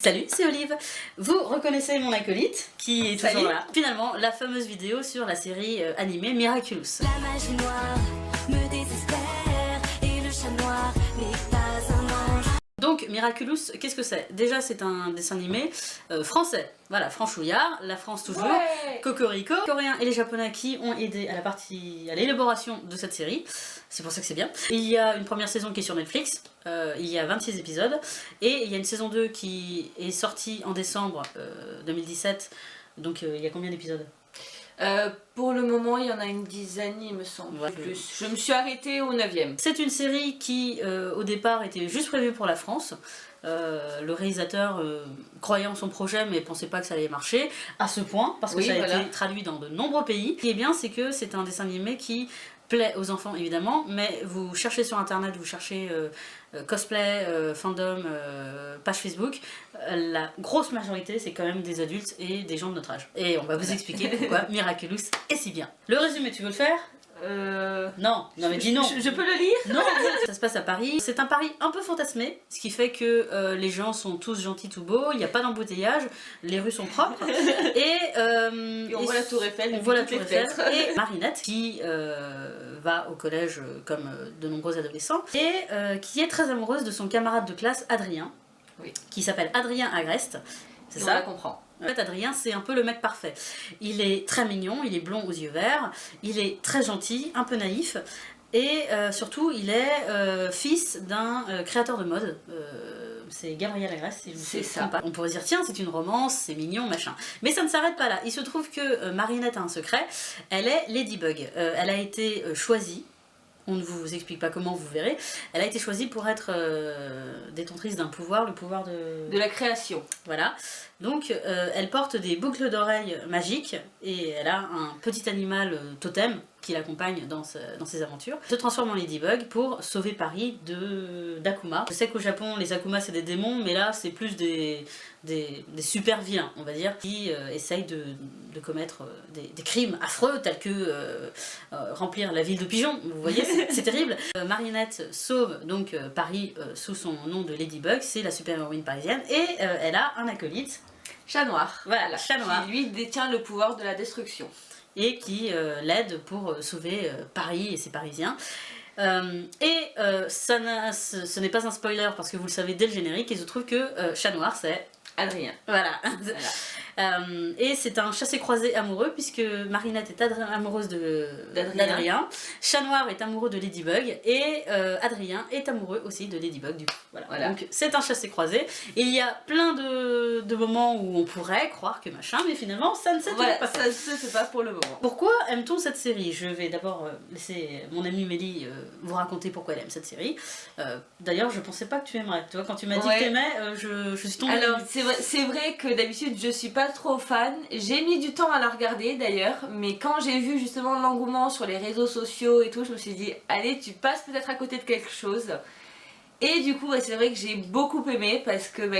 Salut, c'est Olive. Vous reconnaissez mon acolyte qui est toujours là. Finalement, la fameuse vidéo sur la série animée Miraculous. La magie noire me désespère et le chat noir n'est pas un ange. Donc Miraculous, qu'est-ce que c'est? Déjà c'est un dessin animé français, voilà, franchouillard, la France toujours, cocorico. Les Coréens et les Japonais qui ont aidé à l'élaboration de cette série, c'est pour ça que c'est bien. Il y a une première saison qui est sur Netflix, il y a 26 épisodes, et il y a une saison 2 qui est sortie en décembre 2017, donc il y a combien d'épisodes? Pour le moment, il y en a une dizaine, il me semble. Ouais. Plus. Je me suis arrêtée au 9e. C'est une série qui, au départ, était juste prévue pour la France. Le réalisateur croyait en son projet mais pensait pas que ça allait marcher à ce point, parce que ça a été traduit dans de nombreux pays. Ce qui est bien, c'est que c'est un dessin animé qui plaît aux enfants évidemment, mais vous cherchez sur internet, vous cherchez cosplay, fandom, page Facebook, la grosse majorité c'est quand même des adultes et des gens de notre âge. Et on va vous expliquer pourquoi Miraculous est si bien. Le résumé, tu veux le faire? Non, mais dis non. Je peux le lire? Non, ça se passe à Paris. C'est un Paris un peu fantasmé, ce qui fait que les gens sont tous gentils, tout beaux, il n'y a pas d'embouteillage, les rues sont propres. Et on voit la Tour Eiffel. On voit la Tour Eiffel. Et Marinette, qui va au collège comme de nombreux adolescents, et qui est très amoureuse de son camarade de classe Adrien, qui s'appelle Adrien Agreste. C'est ça? On la comprend. En fait, Adrien, c'est un peu le mec parfait. Il est très mignon, il est blond aux yeux verts, il est très gentil, un peu naïf, et surtout, il est fils d'un créateur de mode. C'est Gabriel Agreste, si je me trompe pas. On pourrait dire, tiens, c'est une romance, c'est mignon, machin. Mais ça ne s'arrête pas là. Il se trouve que Marinette a un secret. Elle est Ladybug. Elle a été choisie. On ne vous explique pas comment, vous verrez. Elle a été choisie pour être détentrice d'un pouvoir, le pouvoir de la création. Voilà. Donc elle porte des boucles d'oreilles magiques et elle a un petit animal totem qui l'accompagne dans ses aventures. Elle se transforme en Ladybug pour sauver Paris d'Akuma. Je sais qu'au Japon, les Akuma c'est des démons, mais là c'est plus des super vilains, on va dire, qui essayent de commettre des crimes affreux tels que remplir la ville de pigeons. Vous voyez, c'est terrible. Marinette sauve donc Paris sous son nom de Ladybug, c'est la super-héroïne parisienne, et elle a un acolyte. Chat noir. Voilà, Chat noir. Qui lui détient le pouvoir de la destruction. Et qui l'aide pour sauver Paris et ses Parisiens. Ce n'est pas un spoiler parce que vous le savez dès le générique, il se trouve que Chat noir c'est Adrien. Voilà. Et c'est un chassé-croisé amoureux puisque Marinette est amoureuse d'Adrien, Chat Noir est amoureux de Ladybug et Adrien est amoureux aussi de Ladybug du coup. Voilà. Donc c'est un chassé-croisé. Il y a plein de moments où on pourrait croire que machin, mais finalement ça ne se fait pas. Ça ne se fait pas pour le moment. Pourquoi aime-t-on cette série? Je vais d'abord laisser mon amie Mélie vous raconter pourquoi elle aime cette série. D'ailleurs je pensais pas que tu aimerais. Tu vois, quand tu m'as dit que tu aimais, je suis tombée. Alors c'est vrai que d'habitude je suis pas trop fan, j'ai mis du temps à la regarder d'ailleurs, mais quand j'ai vu justement l'engouement sur les réseaux sociaux et tout, je me suis dit allez, tu passes peut-être à côté de quelque chose. Et du coup c'est vrai que j'ai beaucoup aimé parce que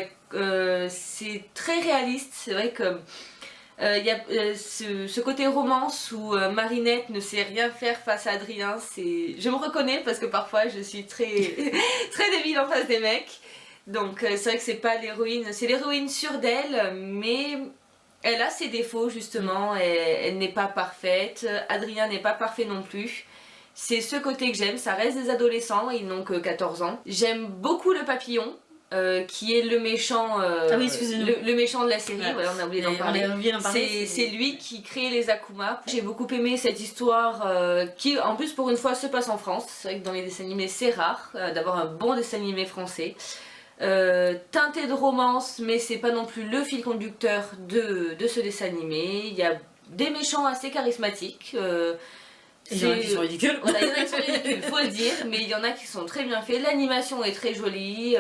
c'est très réaliste. C'est vrai que il y a ce côté romance où Marinette ne sait rien faire face à Adrien. Je me reconnais parce que parfois je suis très très débile en face des mecs. Donc c'est vrai que c'est pas l'héroïne, c'est l'héroïne sûre d'elle, mais elle a ses défauts justement, elle n'est pas parfaite, Adrien n'est pas parfait non plus. C'est ce côté que j'aime, ça reste des adolescents, ils n'ont que 14 ans. J'aime beaucoup le papillon, qui est le méchant, le méchant de la série, ouais. Voilà, on a oublié d'en parler. C'est lui qui crée les Akuma. J'ai beaucoup aimé cette histoire qui en plus pour une fois se passe en France. C'est vrai que dans les dessins animés c'est rare d'avoir un bon dessin animé français. Teinté de romance, mais c'est pas non plus le fil conducteur de ce dessin animé. Il y a des méchants assez charismatiques. Il y en a qui sont ridicules. Voilà, il y en a qui sont ridicules, faut le dire, mais il y en a qui sont très bien faits. L'animation est très jolie.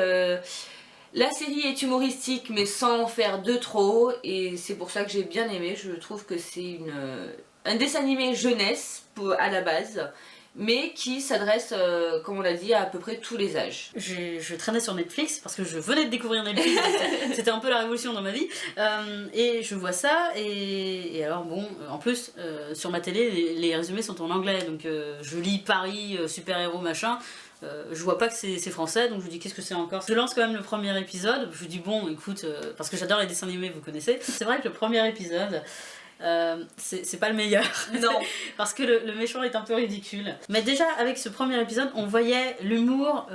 La série est humoristique, mais sans en faire de trop. Et c'est pour ça que j'ai bien aimé. Je trouve que c'est un dessin animé jeunesse à la base, mais qui s'adresse, comme on l'a dit, à peu près tous les âges. Je traînais sur Netflix parce que je venais de découvrir Netflix, c'était un peu la révolution dans ma vie, et je vois ça, et alors bon, en plus, sur ma télé, les résumés sont en anglais, donc je lis Paris, super-héros, machin, Je vois pas que c'est français, donc je lui dis qu'est-ce que c'est encore. Je lance quand même le premier épisode, je lui dis bon écoute, parce que j'adore les dessins animés, vous connaissez. C'est vrai que le premier épisode, c'est pas le meilleur. Non. Parce que le méchant est un peu ridicule. Mais déjà avec ce premier épisode, on voyait l'humour,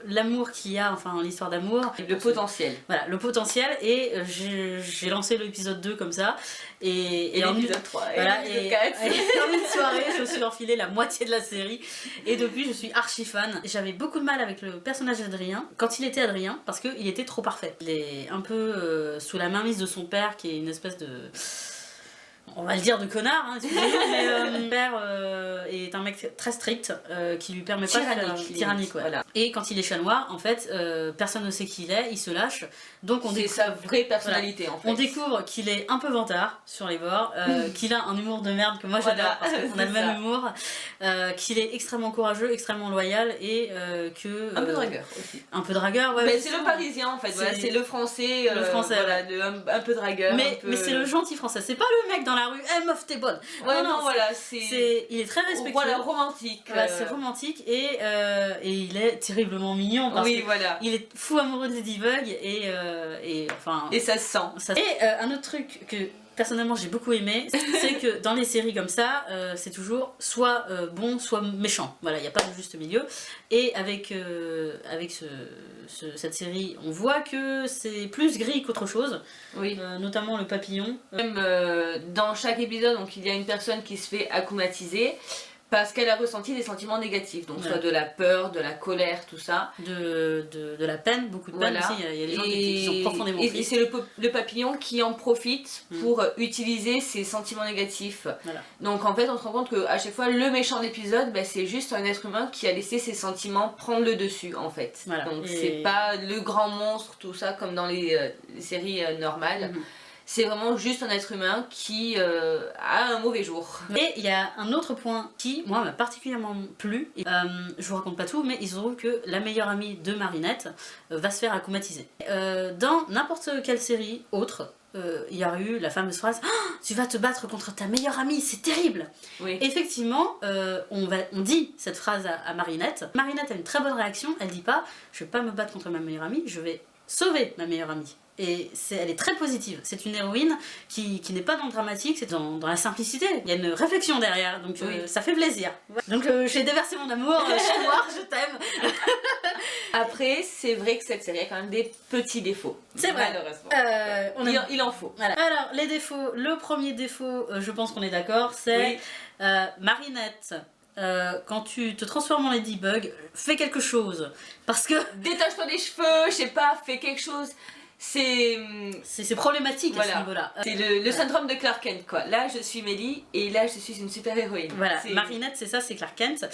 l'amour qu'il y a, enfin l'histoire d'amour. Le potentiel. Voilà, le potentiel, et j'ai lancé l'épisode 2 comme ça. Et en l'épisode 3 voilà, et l'épisode 4. et en une soirée, je me suis enfilé la moitié de la série. Et depuis, je suis archi fan. J'avais beaucoup de mal avec le personnage d'Adrien, quand il était Adrien, parce qu'il était trop parfait. Il est un peu sous la mainmise de son père, qui est une espèce de... On va le dire de connard, hein, excusez-moi, mais mon père est un mec très strict qui lui permet pas de faire tyrannique. Ouais. Voilà. Et quand il est chat noir, en fait, personne ne sait qui il est, il se lâche. Donc on c'est sa vraie personnalité, voilà. en fait. On découvre qu'il est un peu vantard sur les bords, qu'il a un humour de merde que moi j'adore, parce qu'on a le même humour, qu'il est extrêmement courageux, extrêmement loyal et que... un peu dragueur aussi. Un peu dragueur, ouais. Mais c'est le parisien en fait, voilà, c'est le français, voilà, un peu dragueur. Mais c'est le gentil français, c'est pas le mec dans la rue, hey meuf t'es bonne. Ouais, non, voilà, il est très respectueux. Voilà, romantique. Voilà, c'est romantique et il est terriblement mignon parce oui, voilà. il est fou amoureux de Ladybug et enfin... Et ça se sent. Et un autre truc que personnellement j'ai beaucoup aimé, c'est que dans les séries comme ça, c'est toujours soit bon, soit méchant. Voilà, il n'y a pas de juste milieu. Et avec cette série, on voit que c'est plus gris qu'autre chose. Oui. Notamment le papillon. Même dans chaque épisode, donc, il y a une personne qui se fait akumatiser parce qu'elle a ressenti des sentiments négatifs, donc soit de la peur, de la colère, tout ça. De la peine, beaucoup de peine voilà. aussi, il y a des gens qui sont profondément et tristes. c'est le papillon qui en profite pour utiliser ses sentiments négatifs. Voilà. Donc en fait on se rend compte qu'à chaque fois le méchant d'épisode, bah, c'est juste un être humain qui a laissé ses sentiments prendre le dessus en fait. Voilà. Donc c'est pas le grand monstre, tout ça comme dans les séries normales. C'est vraiment juste un être humain qui a un mauvais jour. Et il y a un autre point qui, moi, m'a particulièrement plu. Je vous raconte pas tout, mais il se trouve que la meilleure amie de Marinette va se faire akumatiser. Dans n'importe quelle série autre, il y a eu la fameuse phrase oh, tu vas te battre contre ta meilleure amie, c'est terrible. Oui. Effectivement, on dit cette phrase à Marinette. Marinette a une très bonne réaction, elle dit pas je vais pas me battre contre ma meilleure amie, je vais sauver ma meilleure amie. Et elle est très positive. C'est une héroïne qui n'est pas dans le dramatique, c'est dans la simplicité. Il y a une réflexion derrière, donc ça fait plaisir. Donc j'ai déversé mon amour, chat noir, je t'aime. Après, c'est vrai que cette série a quand même des petits défauts. C'est vrai. Malheureusement. Il en faut. Voilà. Alors, les défauts. Le premier défaut, je pense qu'on est d'accord, c'est Marinette. Quand tu te transformes en Ladybug, fais quelque chose. Parce que... Détache-toi des cheveux, je sais pas, fais quelque chose. C'est problématique voilà. À ce niveau-là. C'est le syndrome de Clark Kent quoi. Là je suis Mélie et là je suis une super héroïne. Voilà, Marinette c'est ça, c'est Clark Kent.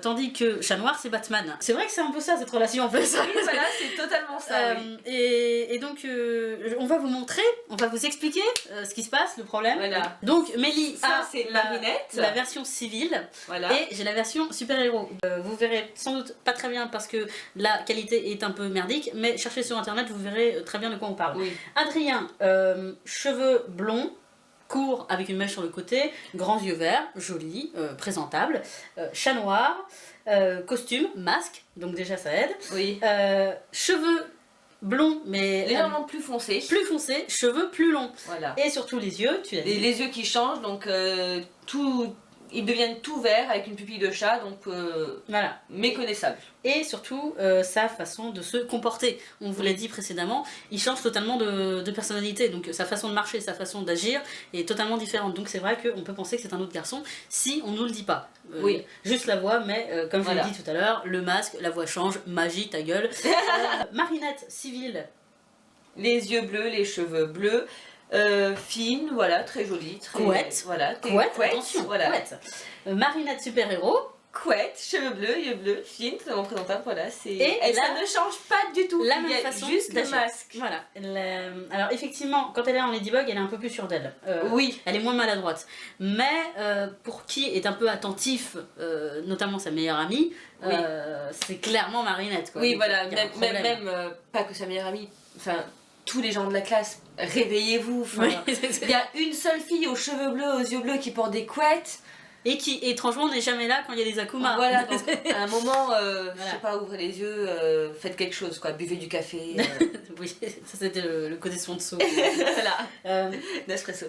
Tandis que Chat Noir c'est Batman. C'est vrai que c'est un peu ça cette relation en fait. Oui voilà, c'est totalement ça. Oui. Et donc on va vous montrer, on va vous expliquer ce qui se passe, le problème. Voilà. Donc Mélie a c'est Marinette. La version civile voilà. Et j'ai la version super-héros. Vous verrez sans doute pas très bien parce que la qualité est un peu merdique, mais cherchez sur internet, vous verrez très bien de quoi on parle. Oui. Adrien, cheveux blonds, courts avec une mèche sur le côté, grands yeux verts, joli, présentable, chat noir, costume, masque, donc déjà ça aide. Oui. Cheveux blonds mais légèrement plus foncés. Plus foncés, cheveux plus longs. Voilà. Et surtout les yeux, tu l'as dit. Les yeux qui changent, donc ils deviennent tout verts avec une pupille de chat, donc voilà. Méconnaissable. Et surtout sa façon de se comporter. On vous l'a dit précédemment, il change totalement de personnalité, donc sa façon de marcher, sa façon d'agir est totalement différente. Donc c'est vrai qu'on peut penser que c'est un autre garçon si on nous le dit pas. Oui. Juste la voix, mais comme je l'ai dit tout à l'heure, le masque, la voix change, magie, ta gueule. Marinette civile. Les yeux bleus, les cheveux bleus. Fine, voilà, très jolie, très couette, voilà, couette, attention, voilà. Couette. Marinette super-héros, couette, cheveux bleus, yeux bleus, fine, totalement présentable, voilà, c'est... Et là, ça ne change pas du tout, la même façon juste le masque. Voilà, alors effectivement, quand elle est en Ladybug, elle est un peu plus sûre d'elle. Oui. Elle est moins maladroite. Mais pour qui est un peu attentif, notamment sa meilleure amie, oui. C'est clairement Marinette, quoi. Oui, donc, voilà, même pas que sa meilleure amie, enfin... Tous les gens de la classe, réveillez-vous. Il y a une seule fille aux cheveux bleus, aux yeux bleus qui porte des couettes. Et qui, étrangement, n'est jamais là quand il y a des Akuma. Voilà, donc à un moment, je sais pas, ouvrez les yeux, faites quelque chose, quoi, buvez du café. Oui, ça c'était le côté Swanso. Voilà, Nespresso.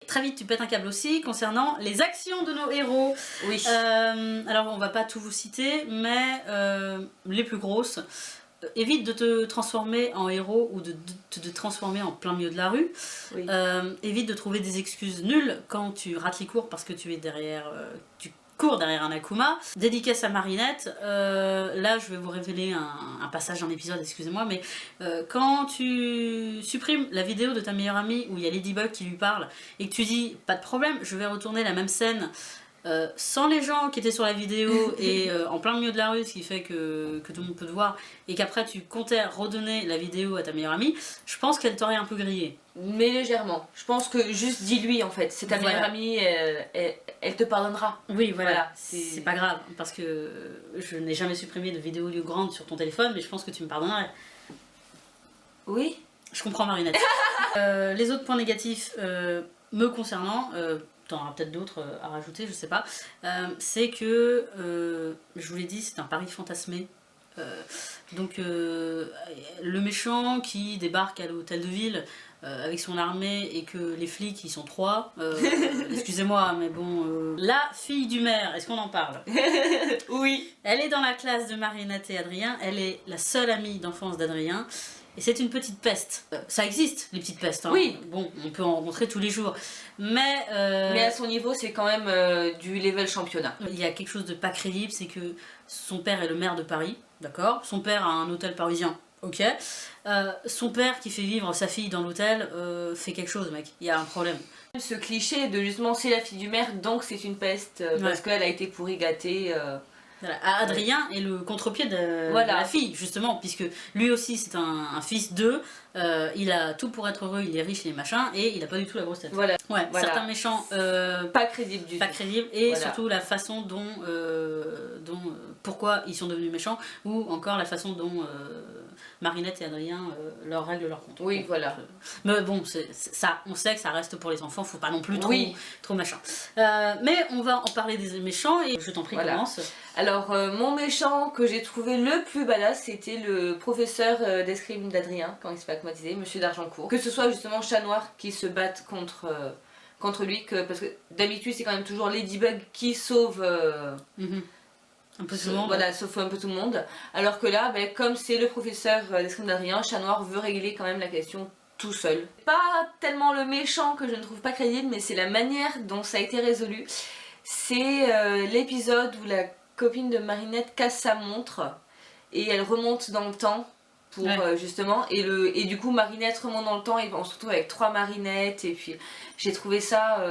Très vite, tu pètes un câble aussi concernant les actions de nos héros. Oui. Alors, on va pas tout vous citer, mais les plus grosses. Évite de te transformer en héros ou de te transformer en plein milieu de la rue. Oui. Évite de trouver des excuses nulles quand tu rates les cours parce que tu es derrière... tu cours derrière un Akuma. Dédicace à Marinette. Là, je vais vous révéler un passage d'un épisode, excusez-moi, mais quand tu supprimes la vidéo de ta meilleure amie où il y a Ladybug qui lui parle et que tu dis pas de problème, je vais retourner la même scène sans les gens qui étaient sur la vidéo et en plein milieu de la rue, ce qui fait que tout le monde peut te voir, et qu'après tu comptais redonner la vidéo à ta meilleure amie, je pense qu'elle t'aurait un peu grillé. Mais légèrement. Je pense que juste dis-lui en fait, c'est ta meilleure amie, elle te pardonnera. Oui, voilà, c'est pas grave, parce que je n'ai jamais supprimé de vidéo grande sur ton téléphone, mais je pense que tu me pardonnerais. Oui. Je comprends Marinette. Les autres points négatifs me concernant, t'en auras peut-être d'autres à rajouter, je sais pas, c'est que, je vous l'ai dit, c'est un pari fantasmé. Donc le méchant qui débarque à l'hôtel de ville avec son armée et que les flics ils sont 3, excusez-moi mais bon, la fille du maire, est-ce qu'on en parle? Oui. Elle est dans la classe de Marinette et Adrien, elle est la seule amie d'enfance d'Adrien. Et c'est une petite peste. Ça existe, les petites pestes. Hein. Oui. Bon, on peut en rencontrer tous les jours. Mais à son niveau, c'est quand même du level championnat. Il y a quelque chose de pas crédible, c'est que son père est le maire de Paris, d'accord? Son père a un hôtel parisien, ok. Son père qui fait vivre sa fille dans l'hôtel fait quelque chose, mec. Il y a un problème. Ce cliché de justement c'est la fille du maire, donc c'est une peste, parce qu'elle a été pourri gâtée. Voilà. Adrien est le contre-pied de la fille, justement, puisque lui aussi c'est un fils d'eux, il a tout pour être heureux, il est riche, il est machin, et il a pas du tout la grosse tête. Voilà. Ouais, certains méchants pas crédibles du tout. Pas crédibles, et surtout la façon dont, pourquoi ils sont devenus méchants, ou encore la façon dont Marinette et Adrien leur règlent leur compte. Oui, voilà. Mais bon, ça, on sait que ça reste pour les enfants, faut pas non plus trop machin. Mais on va en parler des méchants, et je t'en prie, commence. Alors, mon méchant que j'ai trouvé le plus badass, c'était le professeur d'escrime d'Adrien, quand il se fait acclimatiser, Monsieur d'Argencourt. Que ce soit justement Chat Noir qui se batte contre lui, parce que d'habitude c'est quand même toujours Ladybug qui sauve... un peu tout le monde. Voilà, sauf un peu tout le monde. Alors que là, comme c'est le professeur d'escrime d'Adrien, Chat Noir veut régler quand même la question tout seul. Pas tellement le méchant que je ne trouve pas crédible, mais c'est la manière dont ça a été résolu. C'est l'épisode où la copine de Marinette casse sa montre et elle remonte dans le temps pour justement, et du coup Marinette remonte dans le temps et on se retrouve avec 3 Marinettes, et puis j'ai trouvé ça...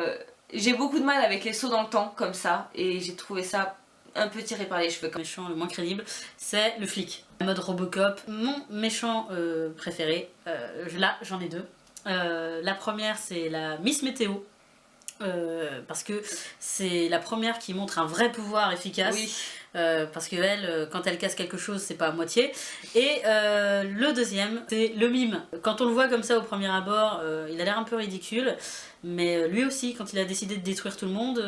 j'ai beaucoup de mal avec les sauts dans le temps comme ça, et j'ai trouvé ça un peu tiré par les cheveux. Le méchant le moins crédible, c'est le flic. Mode Robocop. Mon méchant préféré, là j'en ai 2. La première c'est la Miss Météo. Parce que c'est la première qui montre un vrai pouvoir efficace. Oui. Parce que elle, quand elle casse quelque chose, c'est pas à moitié. Et le deuxième, c'est le mime. Quand on le voit comme ça au premier abord, il a l'air un peu ridicule. Mais lui aussi, quand il a décidé de détruire tout le monde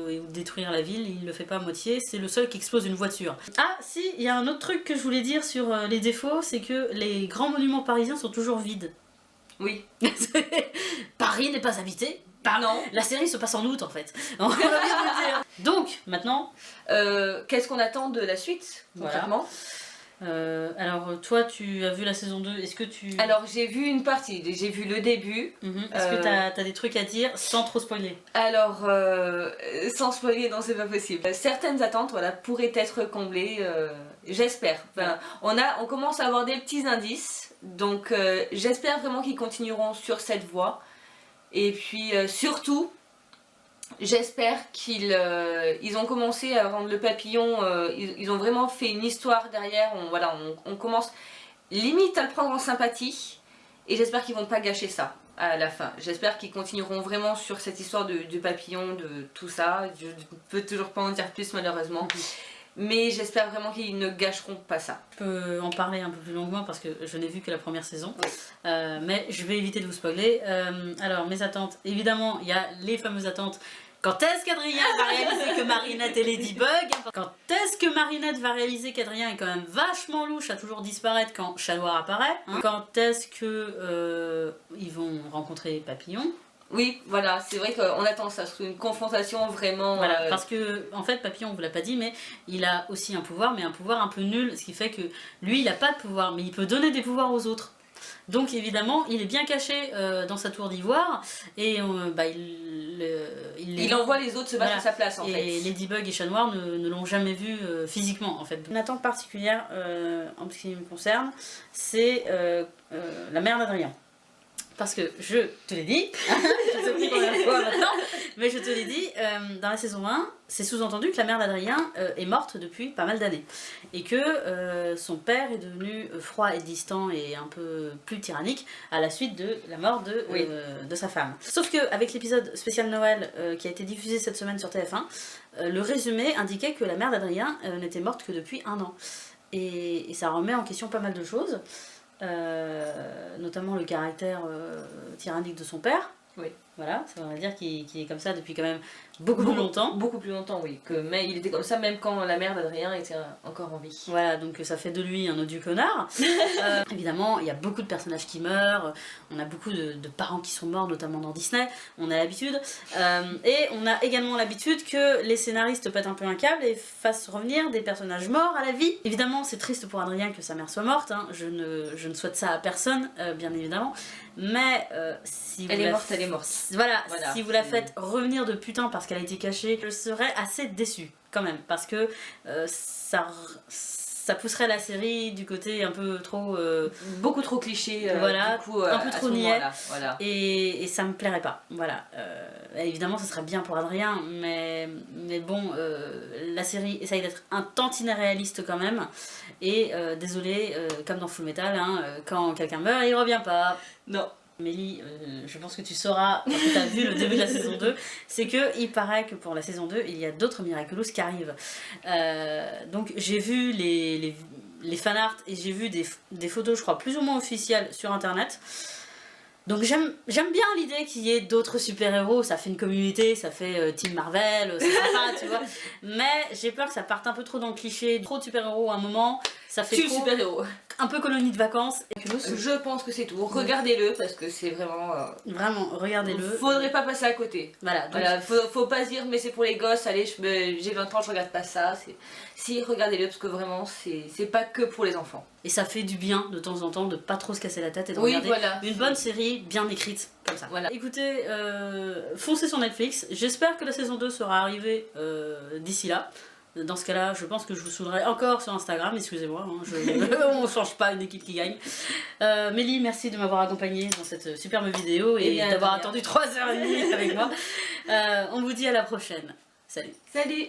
et de détruire la ville, il le fait pas à moitié. C'est le seul qui explose une voiture. Ah si, il y a un autre truc que je voulais dire sur les défauts, c'est que les grands monuments parisiens sont toujours vides. Oui. Paris n'est pas habité. Non. La série se passe en août en fait. On va bien le dire. Donc maintenant, qu'est-ce qu'on attend de la suite concrètement? Alors toi tu as vu la saison 2, est-ce que tu... Alors j'ai vu une partie, j'ai vu le début. Est-ce que t'as des trucs à dire sans trop spoiler? Alors sans spoiler, non c'est pas possible. Certaines attentes pourraient être comblées, j'espère. Enfin, on commence à avoir des petits indices, donc j'espère vraiment qu'ils continueront sur cette voie. Et puis surtout, j'espère qu'ils ont commencé à rendre le papillon, ils ont vraiment fait une histoire derrière, on commence limite à le prendre en sympathie, et j'espère qu'ils vont pas gâcher ça à la fin. J'espère qu'ils continueront vraiment sur cette histoire du papillon, de tout ça. Je ne peux toujours pas en dire plus malheureusement. mais j'espère vraiment qu'ils ne gâcheront pas ça. Je peux en parler un peu plus longuement parce que je n'ai vu que la première saison, Oui. mais je vais éviter de vous spoiler. Alors mes attentes, évidemment il y a les fameuses attentes. Quand est-ce qu'Adrien va réaliser que Marinette est Ladybug? Quand est-ce que Marinette va réaliser qu'Adrien est quand même vachement louche à toujours disparaître quand Chat Noir apparaît? Quand est-ce que ils vont rencontrer Papillon? Oui, voilà, c'est vrai qu'on attend ça, surtout une confrontation vraiment... Voilà, parce que en fait Papillon, on vous l'a pas dit, mais il a aussi un pouvoir, mais un pouvoir un peu nul, ce qui fait que lui il a pas de pouvoir, mais il peut donner des pouvoirs aux autres. Donc évidemment, il est bien caché dans sa tour d'ivoire et il envoie les autres se battre à sa place en fait. Et Ladybug et Chat Noir ne l'ont jamais vu physiquement en fait. Une attente particulière en ce qui me concerne, c'est la mère d'Adrien. Parce que je te l'ai dit, je sais plus combien de fois maintenant, mais je te l'ai dit, dans la saison 1, c'est sous-entendu que la mère d'Adrien est morte depuis pas mal d'années. Et que son père est devenu froid et distant et un peu plus tyrannique à la suite de la mort de sa femme. Sauf qu'avec l'épisode spécial Noël qui a été diffusé cette semaine sur TF1, le résumé indiquait que la mère d'Adrien n'était morte que depuis 1 an. Et ça remet en question pas mal de choses. Notamment le caractère tyrannique de son père. Oui. Voilà, ça veut dire qu'il est comme ça depuis quand même beaucoup plus longtemps. Beaucoup plus longtemps, oui. Mais il était comme ça même quand la mère d'Adrien était encore en vie. Voilà, donc ça fait de lui un odieux connard. Évidemment, il y a beaucoup de personnages qui meurent, on a beaucoup de parents qui sont morts, notamment dans Disney, on a l'habitude. Et on a également l'habitude que les scénaristes pètent un peu un câble et fassent revenir des personnages morts à la vie. Évidemment, c'est triste pour Adrien que sa mère soit morte, hein. Je ne souhaite ça à personne, bien évidemment. Mais si elle est morte, elle est morte. Voilà, si vous la faites revenir de putain parce qu'elle a été cachée, je serais assez déçue quand même, parce que ça pousserait la série du côté un peu trop... beaucoup trop cliché, voilà, du coup, un peu trop niais, voilà. et ça me plairait pas, voilà. Évidemment, ça serait bien pour Adrien, mais bon, la série essaye d'être un tantinet réaliste quand même, et désolé, comme dans Full Metal, hein, quand quelqu'un meurt, il revient pas. Non. Mélie, je pense que tu sauras, parce que tu as vu le début de la saison 2, c'est que il paraît que pour la saison 2, il y a d'autres Miraculous qui arrivent. Donc j'ai vu les fanarts et j'ai vu des photos, je crois, plus ou moins officielles sur internet. Donc j'aime bien l'idée qu'il y ait d'autres super-héros, ça fait une communauté, ça fait Team Marvel, c'est sympa, tu vois. Mais j'ai peur que ça parte un peu trop dans le cliché, trop de super-héros à un moment, ça fait trop... super-héros. Un peu colonie de vacances. Je pense que c'est tout. Regardez-le parce que c'est vraiment... Vraiment, regardez-le. Faudrait pas passer à côté. Voilà, donc... voilà, faut pas se dire mais c'est pour les gosses, allez, j'ai 20 ans, je regarde pas ça. Si, regardez-le parce que vraiment, c'est pas que pour les enfants. Et ça fait du bien de temps en temps de pas trop se casser la tête et de regarder une bonne série bien écrite comme ça. Voilà. Écoutez, foncez sur Netflix. J'espère que la saison 2 sera arrivée d'ici là. Dans ce cas-là, je pense que je vous saoulerai encore sur Instagram, excusez-moi, hein, on change pas une équipe qui gagne. Mélie, merci de m'avoir accompagnée dans cette superbe vidéo et d'avoir attendu 3h30 avec moi. On vous dit à la prochaine. Salut. Salut.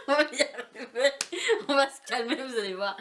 On va y arriver. On va se calmer, vous allez voir.